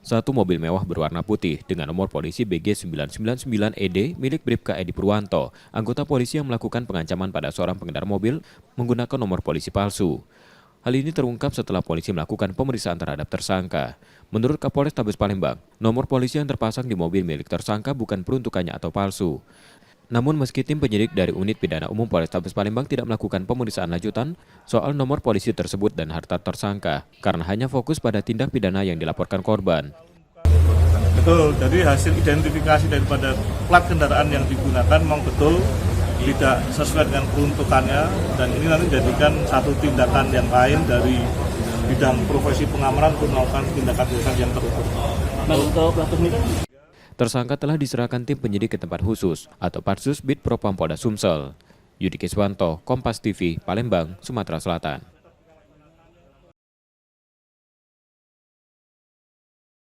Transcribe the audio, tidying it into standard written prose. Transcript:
satu mobil mewah berwarna putih dengan nomor polisi BG999ED milik Bribka Edi Purwanto, anggota polisi yang melakukan pengancaman pada seorang pengendara mobil menggunakan nomor polisi palsu. Hal ini terungkap setelah polisi melakukan pemeriksaan terhadap tersangka. Menurut Kapolres Tabes Palembang, nomor polisi yang terpasang di mobil milik tersangka bukan peruntukannya atau palsu. Namun meski tim penyidik dari Unit Pidana Umum Polrestabes Palembang tidak melakukan pemeriksaan lanjutan soal nomor polisi tersebut dan harta tersangka, karena hanya fokus pada tindak pidana yang dilaporkan korban. Betul, jadi hasil identifikasi daripada plat kendaraan yang digunakan memang betul tidak sesuai dengan peruntukannya, dan ini nanti dijadikan satu tindakan yang lain dari bidang profesi pengamanan untuk melakukan tindakan-tindakan yang terukur. Untuk pelaku sendiri, Tersangka telah diserahkan tim penyidik ke tempat khusus atau Patsus Bid Propam Polda Sumsel. Yudi Kiswanto, Kompas TV, Palembang, Sumatera Selatan.